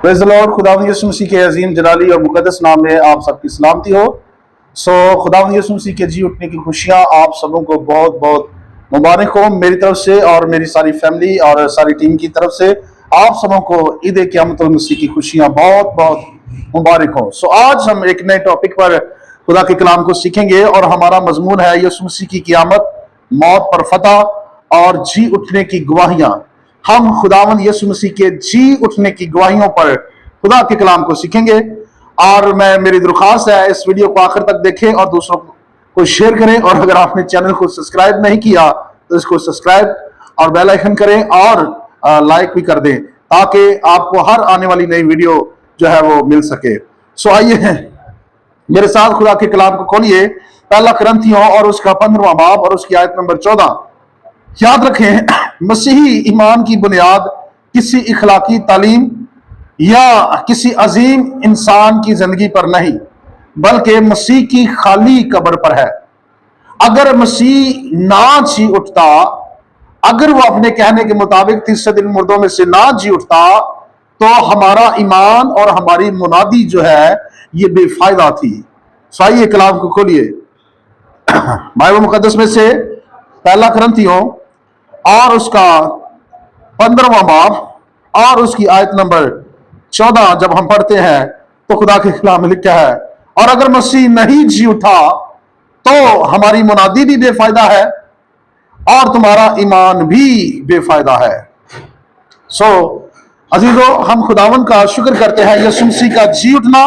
Praise the Lord. खुदावंद यीशु मसीह के अजीम जलाली और मुकद्दस नाम में आप सबकी सलामती हो। खुदावंद यीशु मसीह के जी उठने की खुशियाँ आप सबों को बहुत बहुत मुबारक हो मेरी तरफ से और मेरी सारी फैमिली और सारी टीम की तरफ से। आप सबों को ईद क़यामत मसीह की खुशियाँ बहुत बहुत मुबारक हो। आज हम एक नए टॉपिक पर खुदा के कलाम को सीखेंगे और हमारा मजमून है यीशु मसीह की क़यामत, मौत पर फतह और जी उठने की गवाहियाँ। हम खुदावंद यीशु मसीह के जी उठने की गवाहियों पर खुदा के कलाम को सीखेंगे। और मेरी दरख्वास्त है इस वीडियो को आखिर तक देखें और दूसरों को शेयर करें। और अगर आपने चैनल को सब्सक्राइब नहीं किया तो इसको सब्सक्राइब और बेल आइकन करें और लाइक भी कर दें ताकि आपको हर आने वाली नई वीडियो जो है वो मिल सके। आइए मेरे साथ खुदा के कलाम को खोलिए, पहला कुरिन्थियों और उसका 15वां बाब और उसकी आयत नंबर 14। याद रखें, मसीही ईमान की बुनियाद किसी इखलाकी तालीम या किसी अजीम इंसान की जिंदगी पर नहीं बल्कि मसीह की खाली कब्र पर है। अगर मसीह ना जी उठता, अगर वो अपने कहने के मुताबिक तीसरे दिन मुर्दों में से ना जी उठता तो हमारा ईमान और हमारी मुनादी जो है ये बेफायदा थी। आइए कलाम को खोलिए, बाइबल मुकद्दस में से पहला कुरिन्थियों और उसका 15वां बाब और उसकी आयत नंबर 14 जब हम पढ़ते हैं तो खुदा के कलाम में लिखा है, और अगर मसीह नहीं जी उठा तो हमारी मुनादी भी बेफायदा है और तुम्हारा ईमान भी बेफायदा है। अजीजों, हम खुदावन का शुक्र करते हैं यीशु मसीह का जी उठना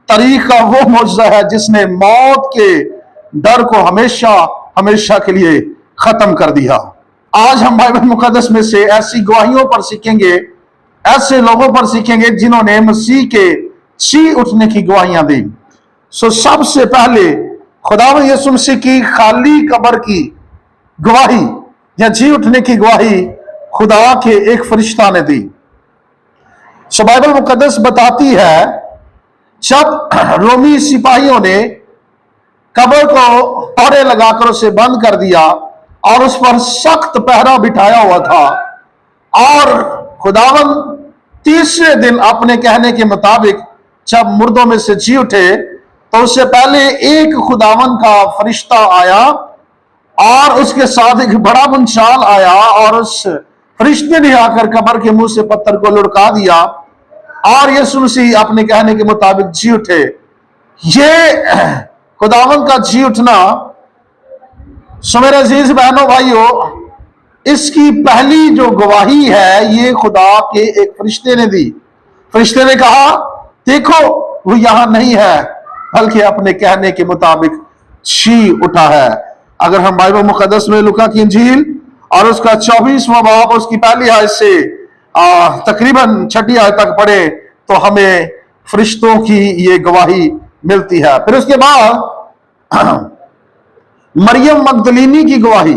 तारीख का वो मौजज़ा है जिसने मौत के डर को हमेशा हमेशा के लिए खत्म कर दिया। आज हम बाइबल मुकद्दस में से ऐसी गवाहियों पर सीखेंगे, ऐसे लोगों पर सीखेंगे जिन्होंने मसीह के जी उठने की गवाहियां दी। सबसे पहले खुदावंद यीशु मसीह की खाली कब्र की गवाही या जी उठने की गवाही खुदा के एक फरिश्ता ने दी। बाइबल मुकद्दस बताती है, जब रोमी सिपाहियों ने कब्र को पहरे लगाकर उसे बंद कर दिया और उस पर सख्त पहरा बिठाया हुआ था, और खुदावन तीसरे दिन अपने कहने के मुताबिक जब मुर्दों में से जी उठे तो उससे पहले एक खुदावन का फरिश्ता आया और उसके साथ एक बड़ा भूचाल आया और उस फरिश्ते ने आकर कब्र के मुंह से पत्थर को लुढ़का दिया और यीशु मसीह अपने कहने के मुताबिक जी उठे। ये खुदावन का जी उठना, मेरे अजीज बहनों भाइयों, इसकी पहली जो गवाही है ये खुदा के एक फरिश्ते ने दी। फरिश्ते ने कहा, देखो वो यहां नहीं है बल्कि अपने कहने के मुताबिक जी उठा है। अगर हम बाइबल मुकद्दस में लूका की इंजील और उसका 24वां बाब उसकी पहली आयत से तकरीबन 6ठी आयत तक पढ़े तो हमें फरिश्तों की ये गवाही मिलती है। फिर उसके बाद मरियम मगदलीनी की गवाही,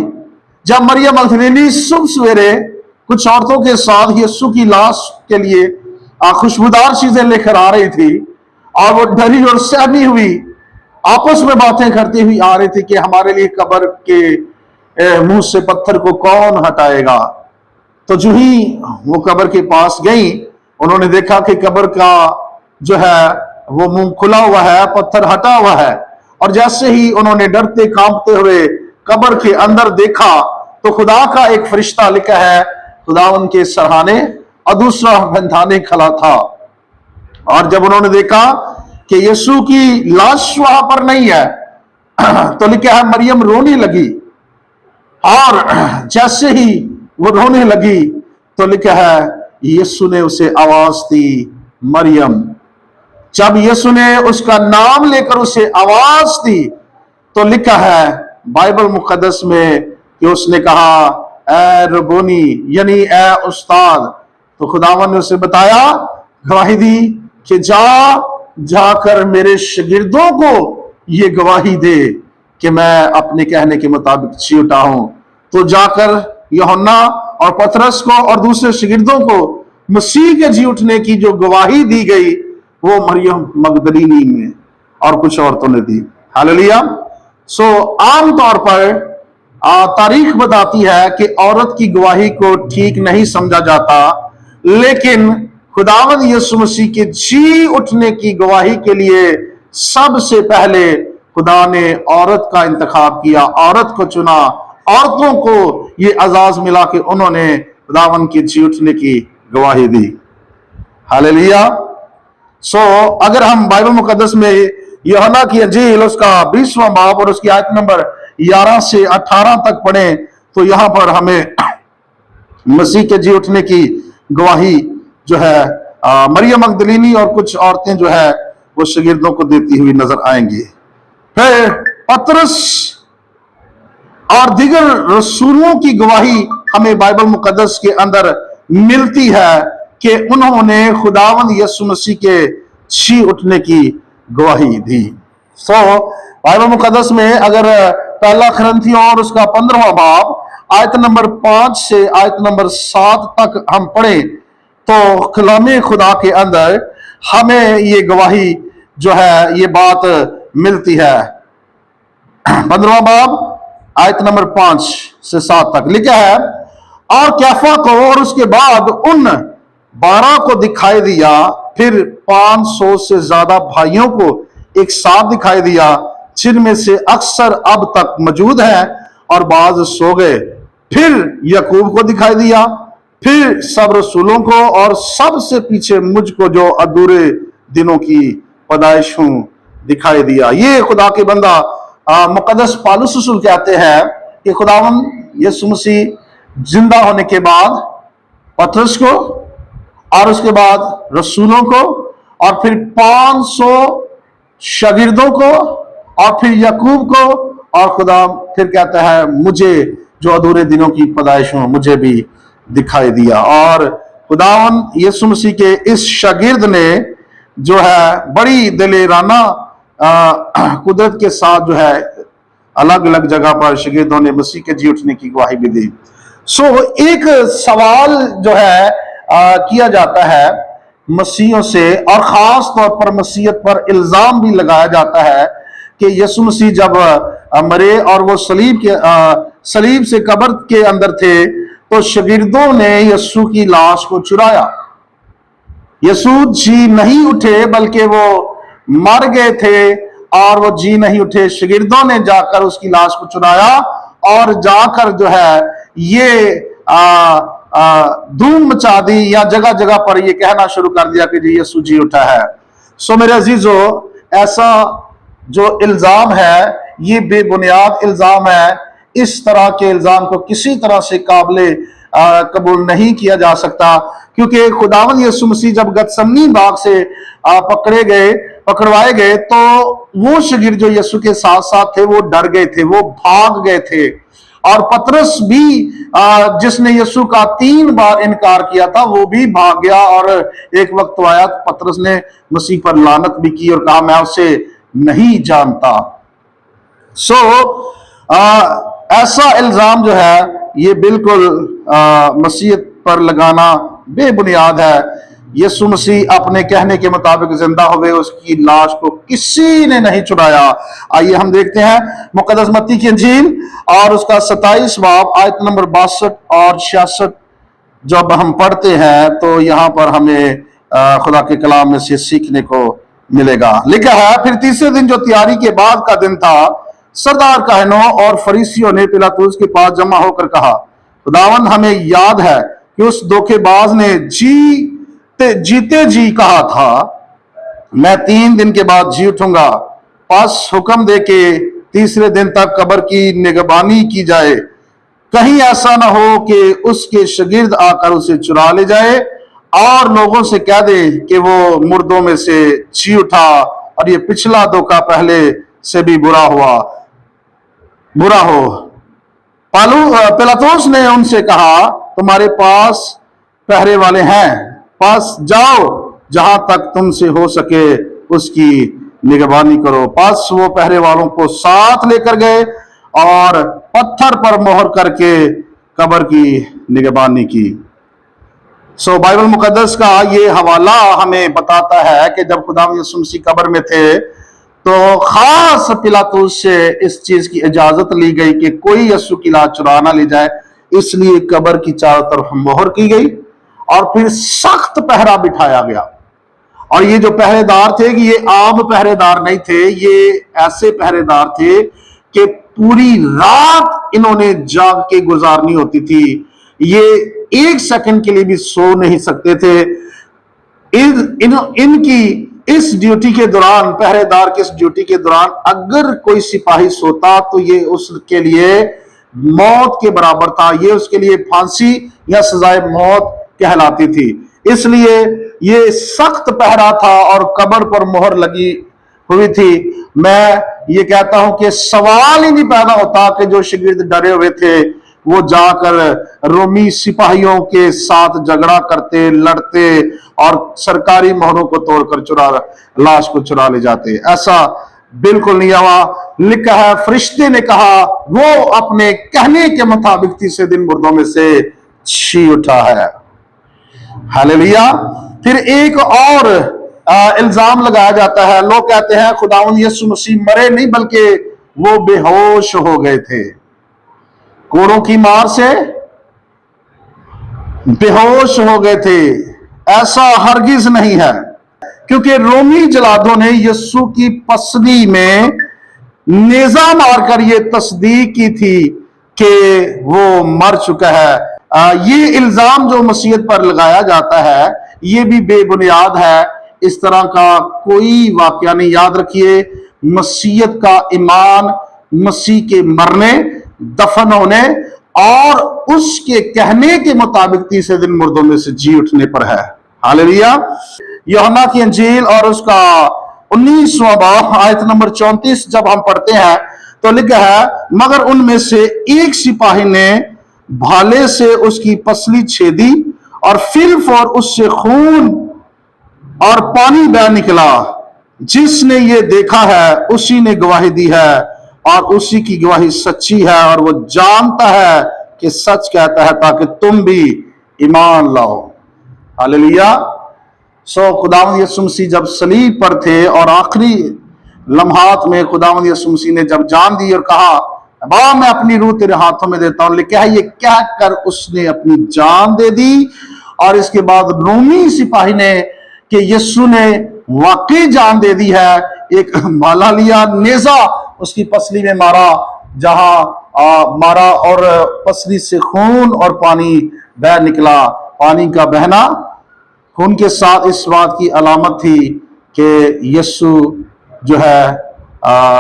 जब मरियम मगदलीनी सुबह सवेरे कुछ औरतों के साथ यीशु की लाश के लिए खुशबूदार चीजें लेकर आ रही थी और वो डरी और सहमी हुई आपस में बातें करती हुई आ रही थी कि हमारे लिए कब्र के मुंह से पत्थर को कौन हटाएगा। तो जो ही वो कब्र के पास गई, उन्होंने देखा कि कब्र का जो है वो मुंह खुला हुआ है, पत्थर हटा हुआ है, और जैसे ही उन्होंने डरते कांपते हुए कब्र के अंदर देखा तो खुदा का एक फरिश्ता लिखा है खुदा उनके सरहाने और दूसरा बंधाने खड़ा था। और जब उन्होंने देखा कि यीशु की लाश वहां पर नहीं है तो लिखा है मरियम रोने लगी, और जैसे ही वो रोने लगी तो लिखा है यीशु ने उसे आवाज दी, मरियम। जब यीशु ने उसका नाम लेकर उसे आवाज दी तो लिखा है बाइबल मुकद्दस में कि उसने कहा, ए रब्बोनी, यानी ए उस्ताद। तो खुदावन ने उसे बताया, गवाही दी कि जाकर मेरे शागिर्दों को ये गवाही दे कि मैं अपने कहने के मुताबिक जी उठा हूं। तो जाकर यूहन्ना और पतरस को और दूसरे शागिर्दों को मसीह के जी उठने की जो गवाही दी गई वो मरियम मगदलीनी में और कुछ औरतों ने दी। हालेलुया। आमतौर पर तारीख बताती है कि औरत की गवाही को ठीक नहीं समझा जाता, लेकिन खुदावंद यीशु मसीह के जी उठने की गवाही के लिए सबसे पहले खुदा ने औरत का इंतखाब किया, औरत को चुना, औरतों को ये एजाज मिला कि उन्होंने खुदावंद के जी उठने की गवाही दी। हालेलुया। अगर हम बाइबल मुकद्दस में यूहन्ना की इंजील उसका 20वां बाब और उसकी आयत नंबर 11 से 18 तक पढ़ें तो यहां पर हमें मसीह के जी उठने की गवाही जो है मरियम मगदलीनी और कुछ औरतें जो है वो शागिर्दों को देती हुई नजर आएंगी। फिर पतरस और दीगर रसूलों की गवाही हमें बाइबल मुकद्दस के अंदर मिलती है कि उन्होंने खुदावंद यीशु मसीह के जी उठने की गवाही दी। बाइबल मुकद्दस में अगर पहला कुरिन्थियों और उसका 15वां बाब आयत नंबर 5 से आयत नंबर 7 तक हम पढ़ें तो कलामे खुदा के अंदर हमें ये गवाही जो है ये बात मिलती है। 15वां बाब आयत नंबर 5 से 7 तक लिखा है, और कैफा को और उसके बाद उन 12 को दिखाई दिया, फिर 500 से ज्यादा भाइयों को एक साथ दिखाई दिया, जिनमें से अक्सर अब तक मौजूद हैं और बाज सो गए। फिर याकूब को दिखाई दिया, फिर सब रसूलों को, और सबसे पीछे मुझको जो अधूरे दिनों की पैदाइश हूं दिखाई दिया। ये खुदा के बंदा मुकद्दस पौलुस रसूल कहते हैं कि खुदावंद यीशु मसीह जिंदा होने के बाद पतरस को और उसके बाद रसूलों को और फिर 500 शागिर्दों को और फिर याकूब को, और खुदा फिर कहता है मुझे जो अधूरे दिनों की पैदाइश हूं मुझे भी दिखाई दिया। और खुदावंद यीशु मसीह के इस शागिर्द ने जो है बड़ी दिलेराना कुदरत के साथ जो है अलग अलग जगह पर शागिर्दों ने मसीह के जी उठने की गवाही भी दी। एक सवाल जो है किया जाता है मसीहों से, और खास तौर पर मसीहत पर इल्जाम भी लगाया जाता है कि यीशु मसीह जब मरे और वो सलीब से कब्र के अंदर थे तो शागिर्दों ने यीशु की लाश को चुराया। यीशु जी नहीं उठे बल्कि वो मर गए थे और वो जी नहीं उठे। शागिर्दों ने जाकर उसकी लाश को चुराया और जाकर जो है ये धूम मचा दी, या जगह जगह पर ये कहना शुरू कर दिया कि जी यीशु जी उठा है। मेरे अजीजों, ऐसा जो इल्जाम है ये बेबुनियाद इल्जाम है। इस तरह के इल्जाम को किसी तरह से काबिले कबूल नहीं किया जा सकता, क्योंकि खुदावंद यीशु मसीह जब गतसमनी बाग से पकड़वाए गए तो वो शागिर्द जो यीशु के साथ साथ थे वो डर गए थे, वो भाग गए थे। और पतरस भी जिसने यीशु का 3 बार इनकार किया था वो भी भाग गया, और एक वक्त तो आया पतरस ने मसीह पर लानत भी की और कहा मैं उसे नहीं जानता। ऐसा इल्जाम जो है ये बिल्कुल मसीहत पर लगाना बेबुनियाद है। यीशु मसीह अपने कहने के मुताबिक जिंदा हुए, उसकी लाश को किसी ने नहीं चुराया। आइए हम देखते हैं मुकद्दस मत्ती की इंजील और उसका 27 बाब आयत नंबर 62 और 66 जब हम पढ़ते हैं तो यहाँ पर हमें खुदा के कलाम में से सीखने को मिलेगा। लिखा है, फिर तीसरे दिन जो तैयारी के बाद का दिन था, सरदार काहनों और फरीसियों ने पिलातुस के पास जमा होकर कहा, खुदावंद हमें याद है कि उस धोखेबाज ने जीते जी कहा था मैं 3 दिन के बाद जी उठूंगा। बस हुक्म दे के तीसरे दिन तक कब्र की निगहबानी की जाए, कहीं ऐसा ना हो कि उसके शागिर्द आकर उसे चुरा ले जाए और लोगों से कह दे कि वो मुर्दों में से जी उठा, और ये पिछला धोखा पहले से भी बुरा हो। पिलातुस ने उनसे कहा, तुम्हारे पास पहरे वाले हैं, पास जाओ, जहां तक तुमसे हो सके उसकी निगहबानी करो। पास वो पहरे वालों को साथ लेकर गए और पत्थर पर मोहर करके कब्र की निगहबानी की। बाइबल मुकद्दस का ये हवाला हमें बताता है कि जब खुदा यीशु मसीह कब्र में थे तो खास पिलातुस से इस चीज की इजाजत ली गई कि कोई यीशु की लाश चुरा ना ली जाए, इसलिए कब्र की चारों तरफ मोहर की गई और फिर सख्त पहरा बिठाया गया। और ये जो पहरेदार थे कि ये आम पहरेदार नहीं थे, ये ऐसे पहरेदार थे कि पूरी रात इन्होंने जाग के गुजारनी होती थी। ये एक सेकंड के लिए भी सो नहीं सकते थे। इनकी इस ड्यूटी के दौरान, पहरेदार की इस ड्यूटी के दौरान अगर कोई सिपाही सोता तो ये उसके लिए मौत के बराबर था, ये उसके लिए फांसी या सजाए मौत कहलाती थी। इसलिए ये सख्त पहरा था और कब्र पर मोहर लगी हुई थी। मैं ये कहता हूं कि सवाल ही नहीं पैदा होता कि जो शागिर्द डरे हुए थे वो जाकर रोमी सिपाहियों के साथ झगड़ा करते, लड़ते और सरकारी मोहरों को तोड़कर लाश को चुरा ले जाते। ऐसा बिल्कुल नहीं हुआ। लिखा है, फरिश्ते ने कहा वो अपने कहने के मुताबिक तीसरे दिन मुर्दों में से जी उठा है। हालेलुया। फिर एक और इल्जाम लगाया जाता है। लोग कहते हैं खुदावंद यीशु मसीह मरे नहीं बल्कि वो बेहोश हो गए थे, कोड़ों की मार से बेहोश हो गए थे। ऐसा हरगिज नहीं है, क्योंकि रोमी जलादों ने यीशु की पसली में नेजा मारकर ये तस्दीक की थी कि वो मर चुका है। ये इल्जाम जो मसीहत पर लगाया जाता है ये भी बेबुनियाद है। इस तरह का कोई वाकया नहीं। याद रखिए, मसीहत का ईमान मसीह के मरने, दफन होने और उसके कहने के मुताबिक तीसरे दिन मुर्दों में से जी उठने पर है। हालेलुया। यूहन्ना की अंजील और उसका 19वां बाब आयत नंबर 34 जब हम पढ़ते हैं तो लिखा है, मगर उनमें से एक सिपाही ने भाले से उसकी पसली छेदी और फिर फौर उससे खून और पानी बह निकला। जिसने ये देखा है उसी ने गवाही दी है और उसी की गवाही सच्ची है और वो जानता है कि सच कहता है ताकि तुम भी ईमान लाओ। हालेलुया। खुदावंद यीशु मसीह जब सलीब पर थे और आखिरी लम्हात में खुदावंद यीशु मसीह ने जब जान दी और कहा, बाबा मैं अपनी रूह तेरे हाथों में देता हूं, लिखा है ये कह कर उसने अपनी जान दे दी। और इसके बाद रोमी सिपाही ने कि यीशु ने वाकई जान दे दी है, एक भाला लिया, नेजा उसकी पसली में मारा, जहां मारा और पसली से खून और पानी बह निकला। पानी का बहना खून के साथ इस बात की अलामत थी कि यीशु जो है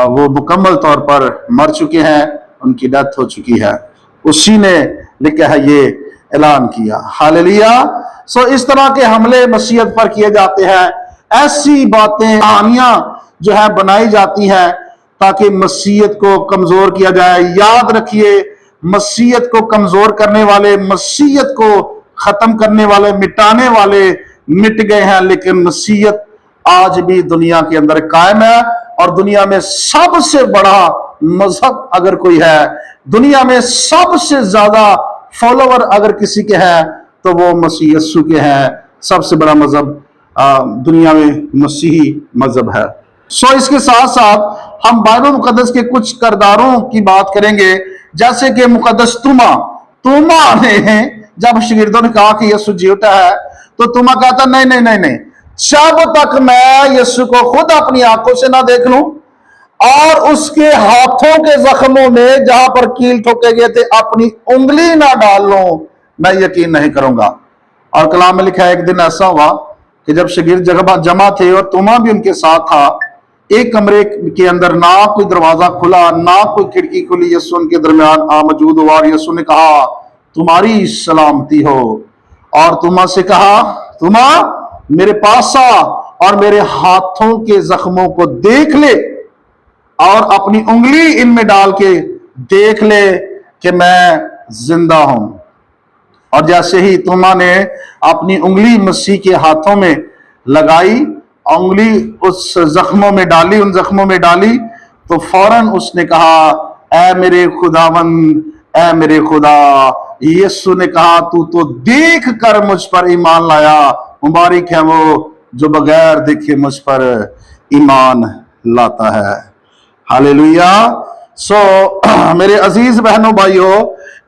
वो मुकम्मल तौर पर मर चुके हैं, उनकी डेथ हो चुकी है। उसी ने लिखा है ये ऐलान किया। हालेलुया। इस तरह के हमले मसीहत पर किए जाते हैं। ऐसी बातें, कहानियां जो है बनाई जाती हैं ताकि मसीहत को कमजोर किया जाए। याद रखिए, मसीहत को कमजोर करने वाले, मसीहत को खत्म करने वाले, मिटाने वाले मिट गए हैं, लेकिन मसीहत आज भी दुनिया के अंदर कायम है। और दुनिया में सबसे बड़ा मजहब अगर कोई है, दुनिया में सबसे ज्यादा फॉलोवर अगर किसी के हैं तो वो मसीह यीशु के हैं। सबसे बड़ा मजहब दुनिया में मसीही मजहब है। इसके साथ साथ हम बाइबल मुकद्दस के कुछ किरदारों की बात करेंगे, जैसे कि मुकद्दस तुमा ने जब शागिर्दों ने कहा कि यीशु जी उठा है तो तुमा कहता नहीं नहीं नहीं नहीं, जब तक मैं यीशु को खुद अपनी आंखों से ना देख लूं और उसके हाथों के जख्मों में जहां पर कील ठोके गए थे अपनी उंगली ना डाल लूं, मैं यकीन नहीं करूंगा। और कलाम में लिखा है, एक दिन ऐसा हुआ कि जब शागिर्द जगह जमा थे और तुमा भी उनके साथ था, एक कमरे के अंदर ना कोई दरवाजा खुला ना कोई खिड़की खुली, यीशु उनके दरमियान आ मौजूद हुआ और यीशु ने कहा तुम्हारी सलामती हो। और तुमा से कहा, तुमा मेरे पास आ और मेरे हाथों के जख्मों को देख ले और अपनी उंगली इनमें डाल के देख ले कि मैं जिंदा हूं। और जैसे ही तुमा ने अपनी उंगली मसीह के हाथों में लगाई, उंगली उस जख्मों में डाली, उन जख्मों में डाली, तो फौरन उसने कहा, ऐ मेरे खुदावंद, ऐ मेरे खुदा। यीशु ने कहा, तू तो देख कर मुझ पर ईमान लाया, मुबारक है वो जो बगैर देखे मुझ पर ईमान लाता है। हालेलुया। मेरे अजीज बहनों भाइयों,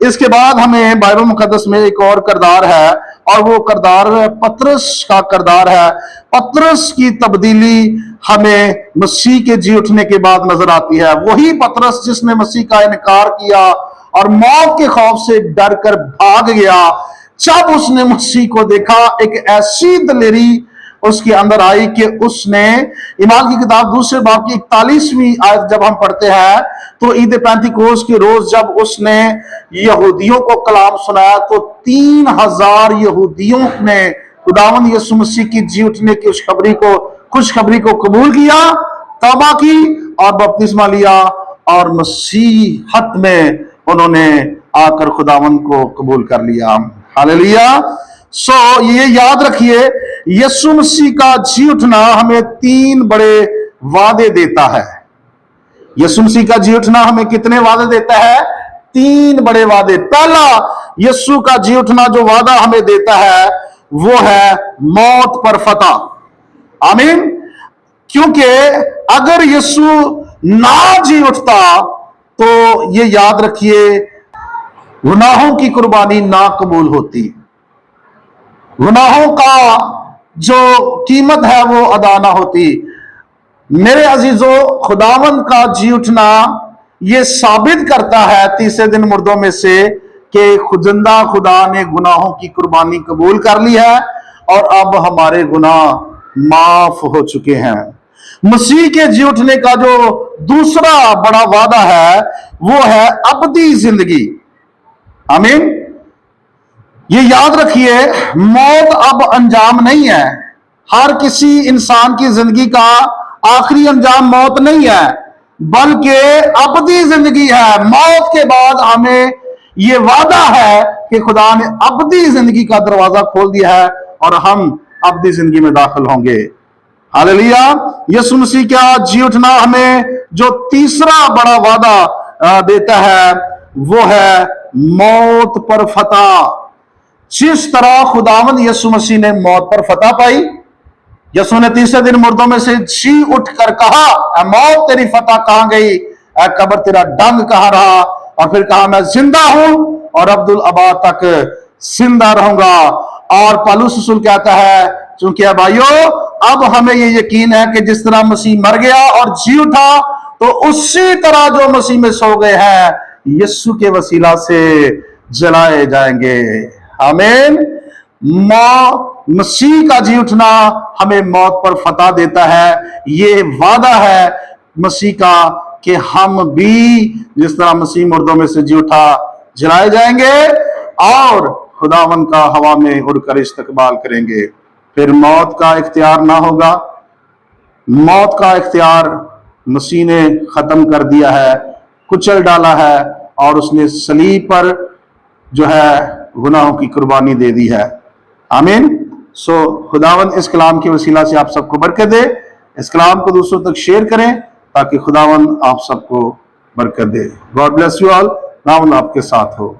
इसके बाद हमें बाइबल मुकद्दस में एक और किरदार है और वो किरदार पतरस का किरदार है। पतरस की तब्दीली हमें मसीह के जी उठने के बाद नजर आती है। वही पतरस जिसने मसीह का इनकार किया और मौत के खौफ से डर कर भाग गया, जब उसने मसीह को देखा एक ऐसी दिलेरी उसके अंदर आई कि उसने, ईमान की किताब दूसरे बाब की 41वीं आयत जब हम पढ़ते हैं तो ईद पैंतीकोस के रोज जब उसने यहूदियों को कलाम सुनाया तो 3000 यहूदियों ने खुदावंद यीशु मसीह की जी उठने की खुशखबरी को कबूल किया, तौबा की और बपतिस्मा लिया और मसीहत में उन्होंने आकर खुदावंद को कबूल कर लिया। हालेलुया। ये याद रखिए, यीशु मसीह का जी उठना हमें 3 बड़े वादे देता है। यीशु मसीह का जी उठना हमें कितने वादे देता है? 3 बड़े वादे। पहला यीशु का जी उठना जो वादा हमें देता है वो है मौत पर फतह। आमीन। क्योंकि अगर यीशु ना जी उठता तो ये याद रखिए, गुनाहों की कुर्बानी ना कबूल होती, गुनाहों का जो कीमत है वो अदा ना होती। मेरे अजीजों, खुदावंद का जी उठना ये साबित करता है तीसरे दिन मुर्दों में से कि खुदा ने गुनाहों की कुर्बानी कबूल कर ली है और अब हमारे गुनाह माफ हो चुके हैं। मसीह के जी उठने का जो दूसरा बड़ा वादा है वो है अबदी जिंदगी। आमीन। ये याद रखिए, मौत अब अंजाम नहीं है। हर किसी इंसान की जिंदगी का आखिरी अंजाम मौत नहीं है, बल्कि अबदी जिंदगी है। मौत के बाद हमें ये वादा है कि खुदा ने अबदी जिंदगी का दरवाजा खोल दिया है और हम अबदी जिंदगी में दाखिल होंगे। हालेलुया। यीशु मसीह का जी उठना हमें जो तीसरा बड़ा वादा देता है वो है मौत पर फतह। जिस तरह खुदावंद यीशु मसीह ने मौत पर फतह पाई, यीशु ने तीसरे दिन मुर्दों में से जी उठकर कहा, ऐ मौत तेरी फतह कहां गई, ऐ कब्र तेरा डंग कहां रहा, और फिर कहा मैं जिंदा हूं और अब्दुल अबाद तक जिंदा रहूंगा। और पौलुस रसूल कहता है, चूंकि भाइयों अब हमें ये यकीन है कि जिस तरह मसीह मर गया और जी उठा तो उसी तरह जो मसीह में सो गए हैं यीशु के वसीला से जलाए जाएंगे। आमीन। मसीह का जी उठना हमें मौत पर फतह देता है। ये वादा है मसीह का कि हम भी जिस तरह मसीह मुर्दों में से जी उठा जलाए जाएंगे और खुदावंद का हवा में उड़कर इस्तकबाल करेंगे। फिर मौत का इख्तियार ना होगा। मौत का इख्तियार मसीह ने खत्म कर दिया है, कुचल डाला है और उसने सलीब पर जो है गुनाहों की कुर्बानी दे दी है। आमीन। खुदावंद इस कलाम के वसीला से आप सबको बरकत दे। इस कलाम को दूसरों तक शेयर करें ताकि खुदावंद आप सबको बरकत दे। God bless you all. खुदावंद आपके साथ हो।